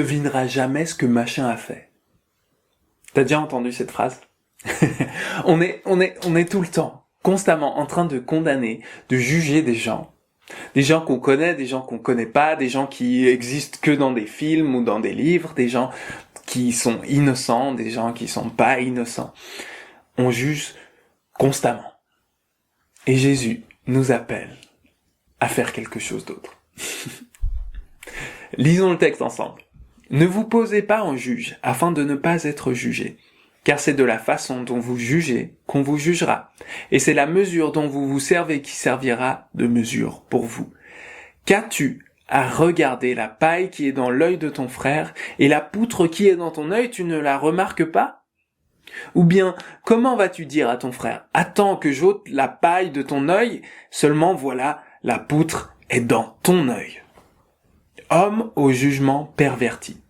devineras jamais ce que machin a fait. T'as déjà entendu cette phrase? on est tout le temps, constamment en train de condamner, de juger des gens qu'on connaît, des gens qu'on connaît pas, des gens qui existent que dans des films ou dans des livres, des gens qui sont innocents, des gens qui sont pas innocents. On juge constamment. Et Jésus nous appelle à faire quelque chose d'autre. Lisons le texte ensemble. Ne vous posez pas en juge, afin de ne pas être jugés. Car c'est de la façon dont vous jugez qu'on vous jugera. Et c'est la mesure dont vous vous servez qui servira de mesure pour vous. Qu'as-tu à regarder la paille qui est dans l'œil de ton frère, et la poutre qui est dans ton œil, tu ne la remarques pas? Ou bien, comment vas-tu dire à ton frère, attends que j'ôte la paille de ton œil, seulement voilà, la poutre est dans ton œil. Homme au jugement perverti.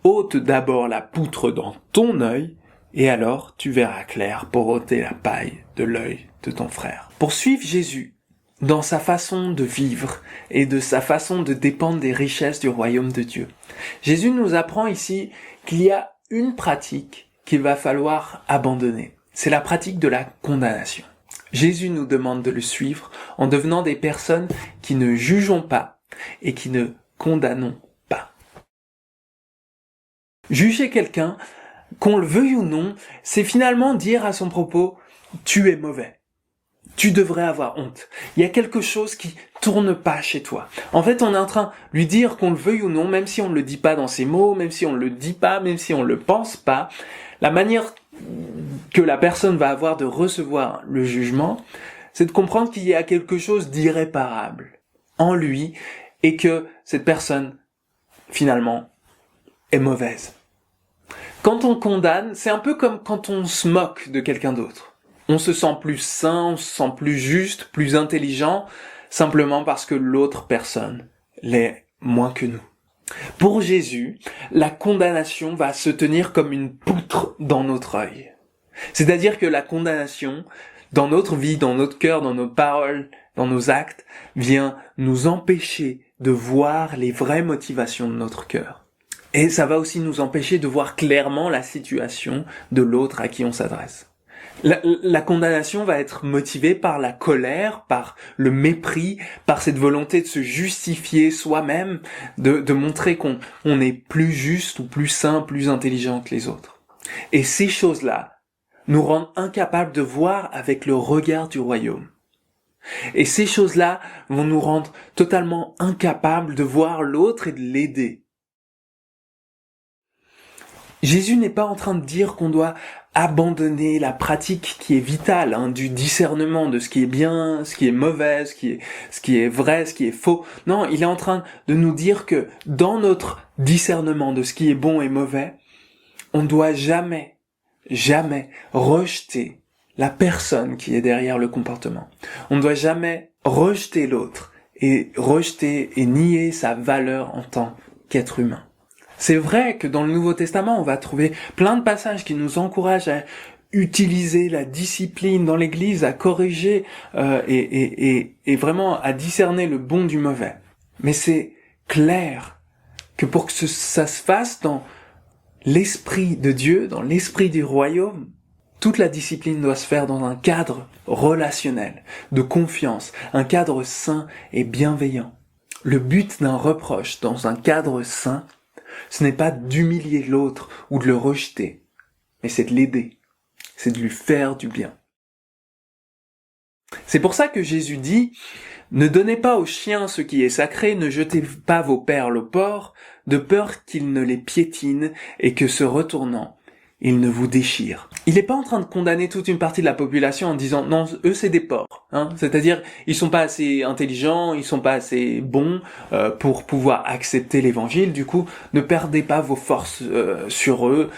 Ôte d'abord la poutre dans ton œil, et alors tu verras clair pour ôter la paille de l'œil de ton frère. Pour suivre Jésus dans sa façon de vivre et de sa façon de dépendre des richesses du royaume de Dieu, Jésus nous apprend ici qu'il y a une pratique qu'il va falloir abandonner. C'est la pratique de la condamnation. Jésus nous demande de le suivre en devenant des personnes qui ne jugeons pas et qui ne condamnons pas. Juger quelqu'un, qu'on le veuille ou non, c'est finalement dire à son propos « tu es mauvais ». Tu devrais avoir honte. Il y a quelque chose qui tourne pas chez toi. En fait, on est en train de lui dire qu'on le veuille ou non, même si on ne le dit pas dans ses mots, même si on ne le dit pas, même si on ne le pense pas, la manière que la personne va avoir de recevoir le jugement, c'est de comprendre qu'il y a quelque chose d'irréparable en lui et que cette personne, finalement, est mauvaise. Quand on condamne, c'est un peu comme quand on se moque de quelqu'un d'autre. On se sent plus sain, on se sent plus juste, plus intelligent, simplement parce que l'autre personne l'est moins que nous. Pour Jésus, la condamnation va se tenir comme une poutre dans notre œil. C'est-à-dire que la condamnation, dans notre vie, dans notre cœur, dans nos paroles, dans nos actes, vient nous empêcher de voir les vraies motivations de notre cœur. Et ça va aussi nous empêcher de voir clairement la situation de l'autre à qui on s'adresse. La condamnation va être motivée par la colère, par le mépris, par cette volonté de se justifier soi-même, de montrer qu'on est plus juste ou plus sain, plus intelligent que les autres. Et ces choses-là nous rendent incapables de voir avec le regard du royaume. Et ces choses-là vont nous rendre totalement incapables de voir l'autre et de l'aider. Jésus n'est pas en train de dire qu'on doit abandonner la pratique qui est vitale, du discernement de ce qui est bien, ce qui est mauvais, ce qui est vrai, ce qui est faux. Non, il est en train de nous dire que dans notre discernement de ce qui est bon et mauvais, on ne doit jamais rejeter la personne qui est derrière le comportement. On ne doit jamais rejeter l'autre et rejeter et nier sa valeur en tant qu'être humain. C'est vrai que dans le Nouveau Testament, on va trouver plein de passages qui nous encouragent à utiliser la discipline dans l'Église, à corriger et vraiment à discerner le bon du mauvais. Mais c'est clair que pour que ça se fasse dans l'esprit de Dieu, dans l'esprit du royaume, toute la discipline doit se faire dans un cadre relationnel, de confiance, un cadre sain et bienveillant. Le but d'un reproche dans un cadre sain, ce n'est pas d'humilier l'autre ou de le rejeter, mais c'est de l'aider, c'est de lui faire du bien. C'est pour ça que Jésus dit « Ne donnez pas aux chiens ce qui est sacré, ne jetez pas vos perles aux porcs, de peur qu'ils ne les piétinent et que se retournant, ils ne vous déchirent. » Il n'est pas en train de condamner toute une partie de la population en disant « Non, eux c'est des porcs. » C'est-à-dire, ils sont pas assez intelligents, ils sont pas assez bons pour pouvoir accepter l'évangile. Du coup, ne perdez pas vos forces sur eux,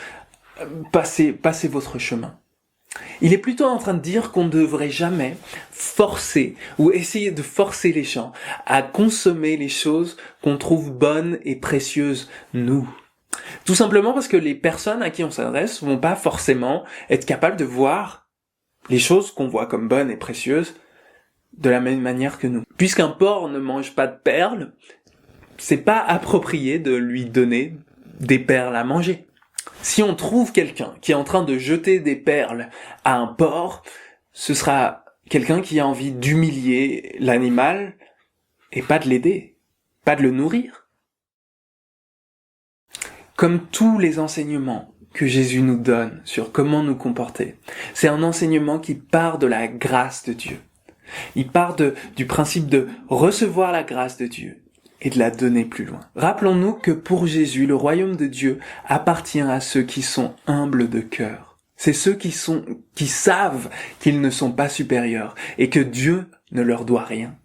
passez votre chemin. Il est plutôt en train de dire qu'on ne devrait jamais forcer ou essayer de forcer les gens à consommer les choses qu'on trouve bonnes et précieuses, nous. Tout simplement parce que les personnes à qui on s'adresse vont pas forcément être capables de voir les choses qu'on voit comme bonnes et précieuses de la même manière que nous. Puisqu'un porc ne mange pas de perles, c'est pas approprié de lui donner des perles à manger. Si on trouve quelqu'un qui est en train de jeter des perles à un porc, ce sera quelqu'un qui a envie d'humilier l'animal et pas de l'aider, pas de le nourrir. Comme tous les enseignements que Jésus nous donne sur comment nous comporter, c'est un enseignement qui part de la grâce de Dieu. Il part du principe de recevoir la grâce de Dieu et de la donner plus loin. Rappelons-nous que pour Jésus, le royaume de Dieu appartient à ceux qui sont humbles de cœur. C'est ceux qui savent qu'ils ne sont pas supérieurs et que Dieu ne leur doit rien.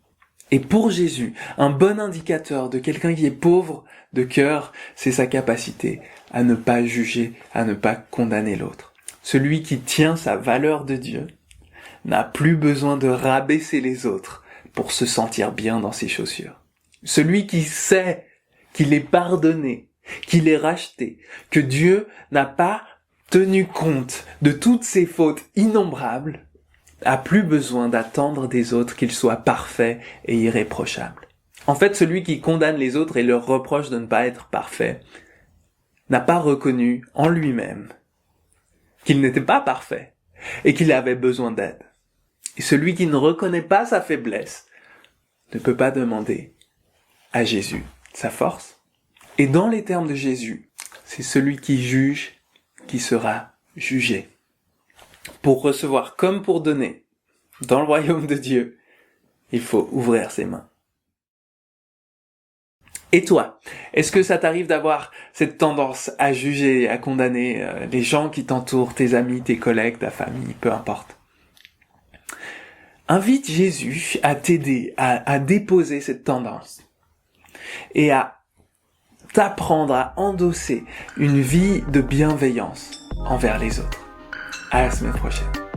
Et pour Jésus, un bon indicateur de quelqu'un qui est pauvre de cœur, c'est sa capacité à ne pas juger, à ne pas condamner l'autre. Celui qui tient sa valeur de Dieu n'a plus besoin de rabaisser les autres pour se sentir bien dans ses chaussures. Celui qui sait qu'il est pardonné, qu'il est racheté, que Dieu n'a pas tenu compte de toutes ses fautes innombrables, a plus besoin d'attendre des autres qu'ils soient parfaits et irréprochables. En fait, celui qui condamne les autres et leur reproche de ne pas être parfait n'a pas reconnu en lui-même qu'il n'était pas parfait et qu'il avait besoin d'aide. Et celui qui ne reconnaît pas sa faiblesse ne peut pas demander à Jésus sa force. Et dans les termes de Jésus, c'est celui qui juge qui sera jugé. Pour recevoir comme pour donner, dans le royaume de Dieu, il faut ouvrir ses mains. Et toi, est-ce que ça t'arrive d'avoir cette tendance à juger, à condamner les gens qui t'entourent, tes amis, tes collègues, ta famille, peu importe? Invite Jésus à t'aider à déposer cette tendance et à t'apprendre à endosser une vie de bienveillance envers les autres. À la semaine prochaine.